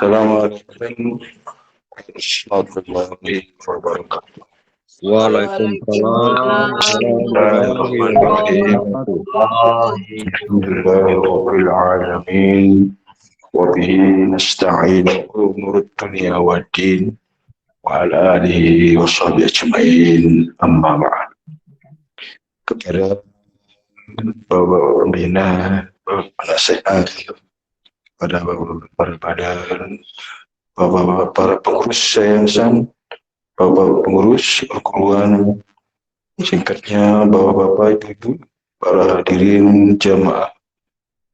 Assalamualaikum warahmatullahi wabarakatuh. Waalaikumsalam warahmatullahi Bismillahirrahmanirrahim. wabarakatuh. Alhamdulillahirabbil alamin. Wa bihi nasta'inu umur dunya waddin. Wa ala alihi wa sahbihi ajma'in. Amma ba'd. Kepada Bapak Pembina, Bapak Penasehat, pada Bapak Badan, Bapak para pengurus yayasan, Bapak pengurus perguruan, singkatnya Bapak-bapak, Ibu-ibu, para hadirin jamaah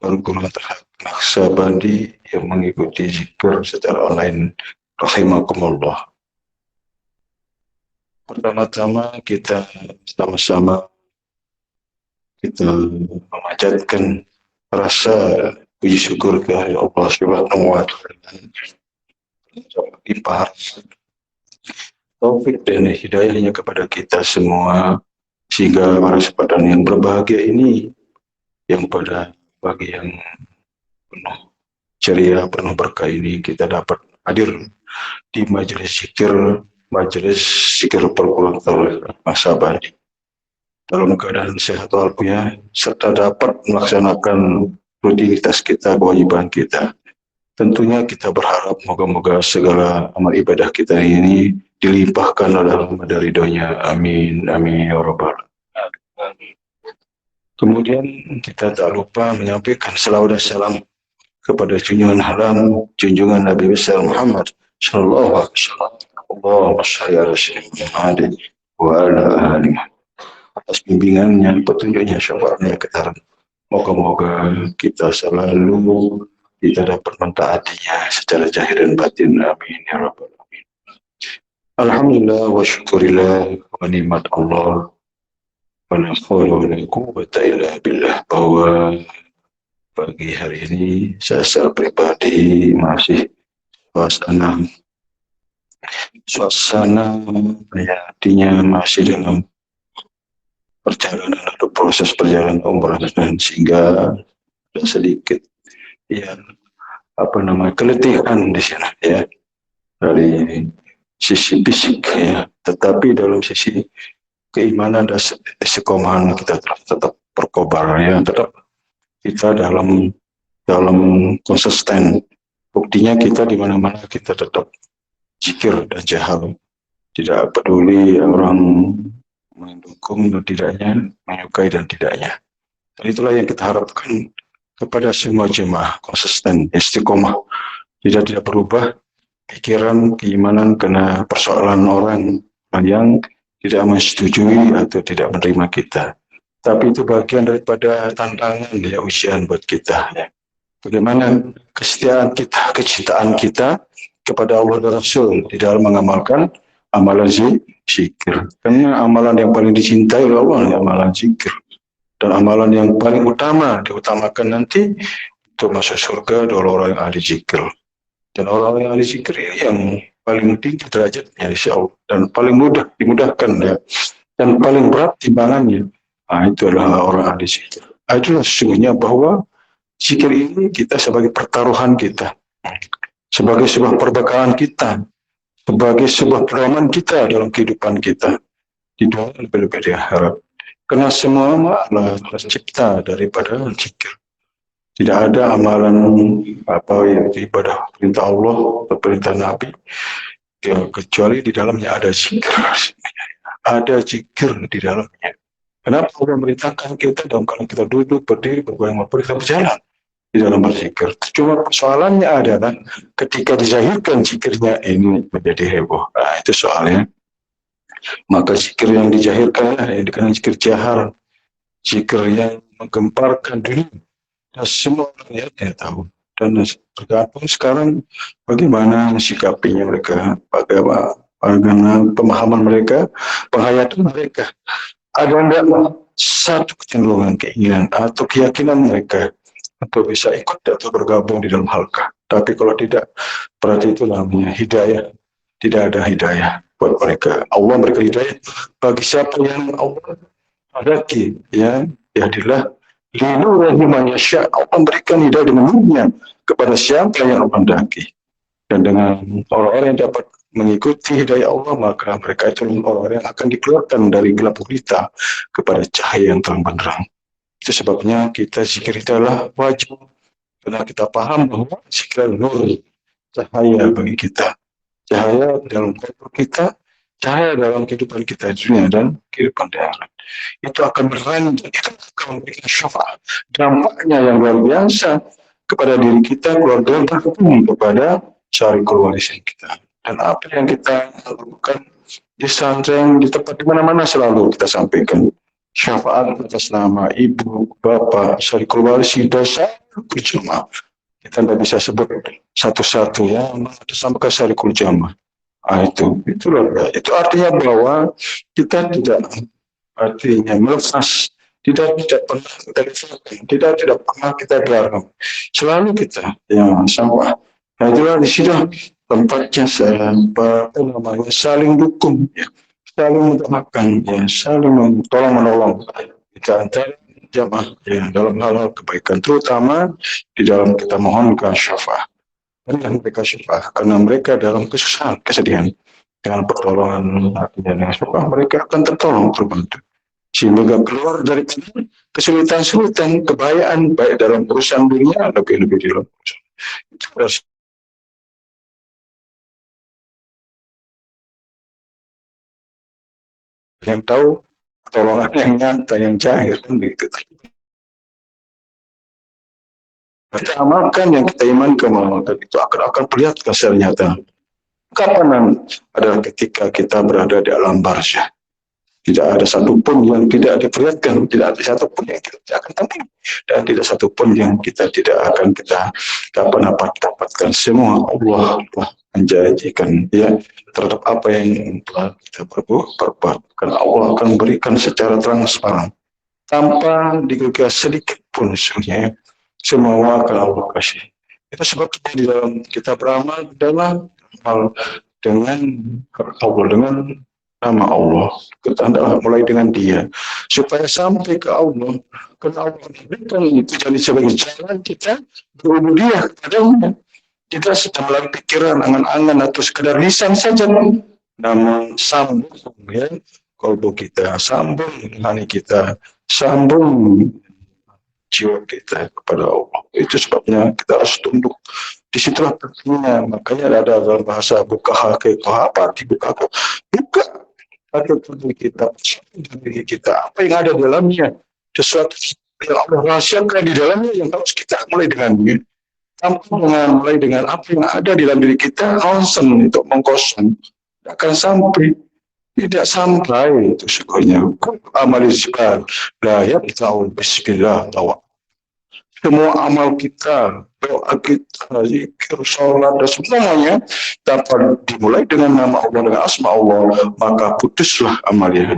perguruan terhadap Naksabandi yang mengikuti zikir secara online, rahimakumullah. Pertama-tama kita sama-sama kita memanjatkan rasa puji syukur kepada Allah Subhanahu wa Ta'ala, limpah taufik dan hidayahnya kepada kita semua, sehingga pada kesempatan yang berbahagia ini, yang pada pagi yang penuh ceria, penuh berkah ini, kita dapat hadir di majelis zikir perguruan Naksabandi dalam keadaan sehat walafiat, serta dapat melaksanakan rutinitas kita, kewajiban kita. Tentunya kita berharap moga-moga segala amal ibadah kita ini dilimpahkan oleh dari ridhonya. Amin, amin ya rabbal alamin. Kemudian kita tak lupa menyampaikan salawat dan salam kepada junjungan haram, junjungan Nabi besar Muhammad sallallahu alaihi wasallam. Allahumma shalli ala sayyidina Muhammad wa ala alihi, atas bimbingannya, petunjuknya, syafaatnya kita. Moga-moga kita selalu kita dapat mentaatinya secara zahir dan batin. Amin ya rabbal alamin. Alhamdulillah wa syukurillah wa nikmat Allah wa la haula wa la quwwata illa billah, bahwa pagi hari ini saya secara pribadi masih suasana hatinya masih dalam perjalanan atau proses perjalanan umrah, dan sehingga ada sedikit keletihan di sana ya, dari sisi fisik ya, tetapi dalam sisi keimanan dan istiqomahan kita tetap berkobar ya, tetap kita dalam konsisten. Buktinya kita di mana-mana kita tetap zikir dan jahar, tidak peduli orang mendukung dan tidaknya, menyukai dan tidaknya. Dan itulah yang kita harapkan kepada semua jemaah, konsisten, istiqomah, tidak berubah pikiran, keimanan karena persoalan orang yang tidak menyetujui atau tidak menerima kita. Tapi itu bagian daripada tantangan ya, ujian buat kita ya. Bagaimana kesetiaan kita, kecintaan kita kepada Allah dan Rasul di dalam mengamalkan amalan zikir. Karena amalan yang paling dicintai oleh Allah amalan zikir. Dan amalan yang paling utama diutamakan nanti untuk masuk surga adalah orang yang ahli zikir. Dan orang yang ahli zikir yang paling tinggi derajatnya insya Allah, dan paling mudah dimudahkan ya, dan paling berat timbangannya. Itu adalah orang ahli zikir. Itulah sesungguhnya bahwa zikir ini kita sebagai pertaruhan kita, sebagai sebuah perbekalan kita, sebagai sebuah pedoman kita dalam kehidupan kita di dunia lebih-lebih di akhirat. Karena semua adalah tercipta daripada zikir. Tidak ada amalan yang ibadah perintah Allah atau perintah Nabi ya, kecuali di dalamnya ada zikir. Ada zikir di dalamnya. Kenapa Allah merintahkan kita dalam kalau kita duduk, berdiri, bergoyang, kita berjalan di dalam berzikir. Cuma persoalannya adalah ketika dizahirkan zikirnya ini menjadi heboh. Itu soalnya. Maka zikir yang dijahirkan yang dikenal zikir jahar, zikir yang menggemparkan dunia, dan semua orang yang tahu. Dan tergantung sekarang bagaimana sikapinya mereka, bagaimana pemahaman mereka, penghayatan mereka. Ada enggak satu kecenderungan, keinginan atau keyakinan mereka atau bisa ikut atau bergabung di dalam halqah. Tapi kalau tidak, berarti itu namanya hidayah. Tidak ada hidayah buat mereka. Allah memberikan hidayah bagi siapa yang Allah hadaki ya, yahdilah linurihi man yasha. Allah memberikan hidayah dengan nurnya kepada siapa yang Allah hadaki. Dan dengan orang-orang yang dapat mengikuti hidayah Allah, maka mereka itu orang-orang yang akan dikeluarkan dari gelap gulita kepada cahaya yang terang benderang. Itu sebabnya kita zikir itu adalah wajib, karena kita paham bahwa zikir nur, cahaya bagi kita, cahaya dalam kubur kita, cahaya dalam kehidupan kita di dunia dan kehidupan di akhirat. Itu akan berlanjut, itu akan memberikan syafaat, dampaknya yang luar biasa kepada diri kita, keluarga, bahkan kepada syarikul warisan kita. Dan apa yang kita lakukan di pesantren, di tempat di mana-mana selalu kita sampaikan syafaat atas nama ibu, bapak, syarikul warisi, dosa berjamaah. Kita tidak bisa sebut satu-satu ya, sampai ke syarikul jamaah. Itu artinya bahwa kita tidak melepas, tidak pernah kita letakkan, tidak pernah kita garang, selalu kita yang sama. Nah itulah di situ tempatnya saling dukung, ya, saling mendoakan, ya, saling tolong menolong kita antara jamaah ya, dalam hal-hal kebaikan, terutama di dalam kita mohonkan syafaat. Dan mereka syafaat karena mereka dalam kesusahan, kesedihan, dengan pertolongan dan syafaat mereka akan tertolong, terbantu, sehingga keluar dari kesulitan-kesulitan, kebayaan baik dalam urusan dunia lebih-lebih di dalam urusan itu. Yang tahu pertolongan yang nyata, yang jahil, begitu. Kita amalkan yang kita imankan, dan itu akan perlihatkan secara nyata. Kapan adalah ketika kita berada di alam barzah. Tidak ada satupun yang tidak diperlihatkan, tidak ada satupun yang tidak akan tampil, dan tidak satupun yang kita tidak akan kita dapatkan. Semua Allah telah menjanjikan ya terhadap apa yang telah kita perbuat. Karena Allah akan berikan secara transparan, tanpa dikeluarkan sedikit pun sebenarnya. Semua akan Allah kasih. Itu sebabnya di dalam kitab beramal adalah hal dengan Allah, dengan nama Allah. Kita adalah mulai dengan Dia supaya sampai ke Allah. Karena Allah berikan itu jadi sebagai jalan kita berubudiyah kepadanya. Kita sedang melalui pikiran, angan-angan atau sekedar lisan saja, namun sambung ya kalbu kita, sambung hati kita, sambung jiwa kita kepada Allah. Itu sebabnya kita harus tunduk. Disitulah pentingnya. Makanya ada dalam bahasa buka hakikat, apa dibuka? Buka hakikat kita, apa yang ada di dalamnya, sesuatu yang Allah rahasiakan di dalamnya yang harus kita mulai dengannya. Tanpa mulai dengan apa yang ada di dalam diri kita, langsung untuk mengkosong, tidak sampai itu sebenarnya. Amal izbal, la yabta'u bismillah tawa. Semua amal kita, doa kita, zikir, sholat, dan semuanya dapat dimulai dengan nama Allah, dengan asma Allah, maka putuslah amalnya.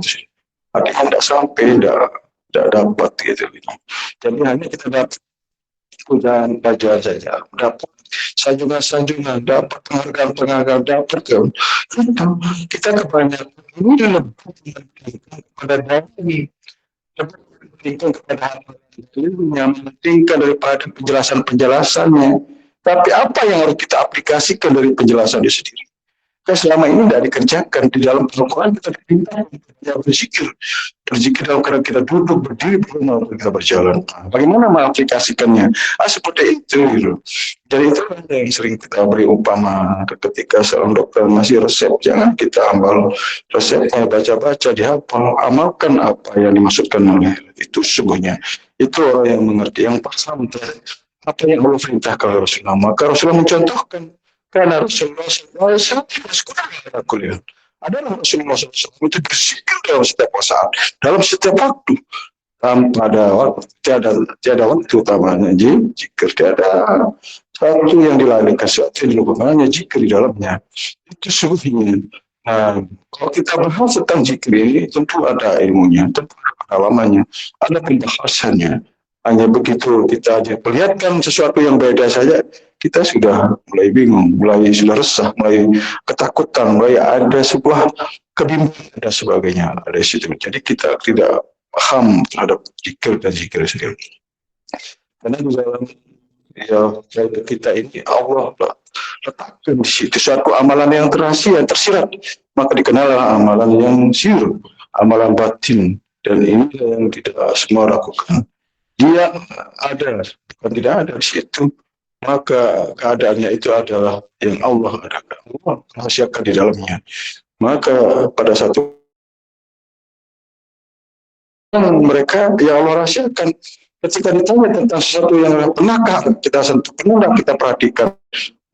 Artinya tidak sampai, tidak dapat gitu. Jadi hanya kita dapat pujian baca saja, dapat sanjungan-sanjungan, dapat penghargaan, dapat kita kebanyakan ini lebih kepada diri, kepada mementingkan daripada penjelasan-penjelasannya. Tapi apa yang harus kita aplikasikan dari penjelasan itu sendiri? Kan selama ini tidak dikerjakan di dalam Al-Quran. Kita diminta berzikir dalam keadaan kita duduk, berdiri, kita berjalan. Bagaimana mengaplikasikannya? Seperti itu gitu. Jadi itu yang sering kita beri umpama ketika seorang dokter ngasih resep, jangan kita ambil resepnya, baca-baca, dihafal, amalkan apa yang dimaksudkan oleh itu. Sesungguhnya itu orang yang mengerti, yang paham apa yang Allah perintahkan oleh Rasulullah. Maka Rasulullah mencontohkan, karena Rasulullah SAW adalah Rasulullah SAW itu berzikir dalam setiap saat, dalam setiap waktu, tanpa ada waktu, tiada waktu utamanya zikir, tiada satu yang dilalaikan, sesuatu yang dilakukannya zikir di dalamnya. Itu sungguhnya. Nah, kalau kita bahas tentang zikir ini, tentu ada ilmunya, tentu ada pengalamannya, ada pembahasannya. Hanya begitu kita aja perlihatkan sesuatu yang beda saja, kita sudah mulai bingung, mulai sudah resah, mulai ketakutan, mulai ada sebuah kebimbangan dan sebagainya. Ada situ. Jadi kita tidak paham terhadap zikir dan zikir sendiri. Karena di dalam ya kita ini Allah letakkan di situ suatu amalan yang terhasil, yang tersirat, maka dikenallah amalan yang sir, amalan batin, dan ini yang tidak semua lakukan. Dia ada, bukan tidak ada di situ, maka keadaannya itu adalah yang Allah adakan, Allah rahasiakan di dalamnya. Maka pada satu mereka yang Allah rahasiakan, ketika ditanya tentang sesuatu yang pernahkah kita sentuh, pernah kita perhatikan,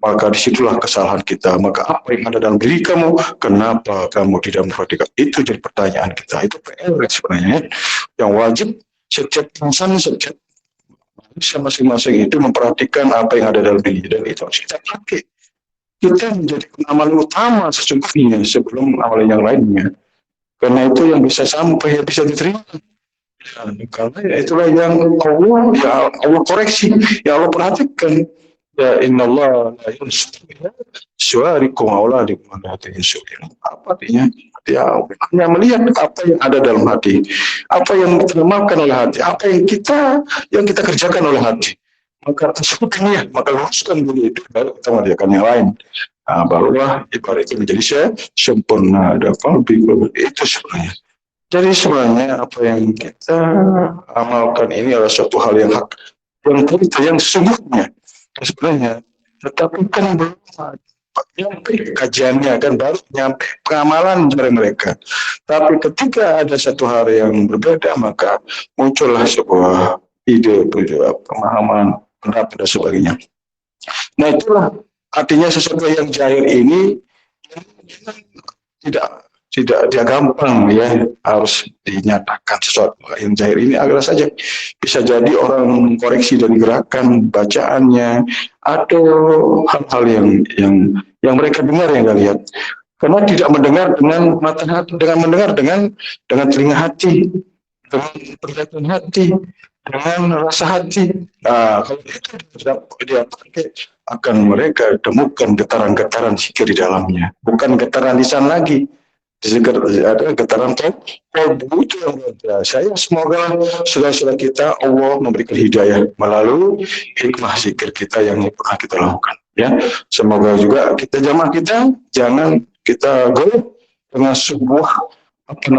maka disitulah kesalahan kita. Maka apa yang ada dalam diri kamu, kenapa kamu tidak memperhatikan? Itu jadi pertanyaan kita. Itu PR sebenarnya yang wajib setiap insan, setiap manusia masing-masing itu memperhatikan apa yang ada dalam diri, dan itu harus kita pakai. Kita menjadi amalan utama sesungguhnya sebelum amalan yang lainnya. Karena itu yang bisa sampai, yang bisa diterima. Karena itulah yang Allah koreksi, yang Allah perhatikan. Ya innallaha la yuslihu suwarikum auladikum allati yuslihu. Apa artinya? Ya hanya melihat apa yang ada dalam hati, apa yang dimakan oleh hati, apa yang kita kerjakan oleh hati. Maka tersebutnya, maka luruskan dulu itu, baru kita mengerjakan yang lain. Nah, barulah ibarat itu menjadi sempurna. Ada lebih itu sebenarnya. Jadi sebenarnya apa yang kita amalkan ini adalah suatu hal yang hak, yang kita yang sesungguhnya sebenarnya, tetapi kan belum nyampe kajiannya, kan baru nyampe pengamalan dari mereka. Tapi ketika ada satu hal yang berbeda, maka muncullah sebuah ide, pemahaman, pendapat dan sebagainya. Nah itulah artinya sesuatu yang jahil ini tidak dia gampang ya, harus dinyatakan sesuatu yang jahil ini agar saja bisa jadi orang koreksi dari gerakan bacaannya atau hal-hal yang mereka dengar, yang nggak lihat, karena tidak mendengar dengan mata hati, dengan mendengar dengan telinga hati, dengan penglihatan hati, dengan rasa hati. Nah kalau itu dia pakai, akan mereka temukan getaran-getaran zikir di dalamnya, bukan getaran lisan lagi. Ada getaran kalbu itu yang luar biasa. Ya, semoga saudara-saudara kita Allah memberikan hidayah melalui hikmah zikir kita yang pernah kita lakukan. Ya, semoga juga kita jamaah kita jangan kita golong dengan sebuah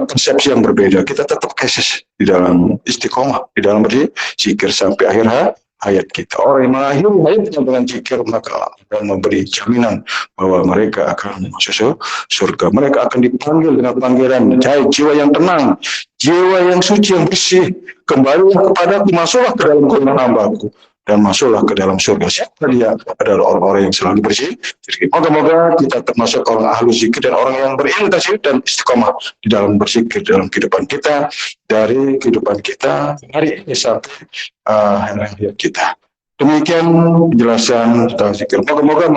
persepsi yang berbeda. Kita tetap kesis di dalam istiqomah, di dalam berzikir sampai akhir hayat kita. Orang yang mengakhiri hayatnya dengan zikir, maka akan memberi jaminan bahwa mereka akan masuk surga. Mereka akan dipanggil dengan panggilan, jiwa yang tenang, jiwa yang suci, yang bersih, kembalilah kepadaku, masuklah ke dalam golongan hamba-Ku, dan masuklah ke dalam surga. Siapa dia? Adalah orang-orang yang selalu bersih. Moga-moga kita termasuk orang ahlu zikir dan orang yang berintensif dan istiqomah di dalam berzikir dalam kehidupan kita, dari kehidupan kita hari ini sampai hayat kita. Demikian penjelasan tentang zikir. Moga-moga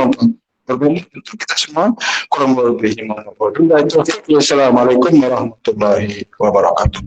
berguna untuk kita semua. Kurang lebihnya mohon maaf. Wassalamualaikum warahmatullahi wabarakatuh.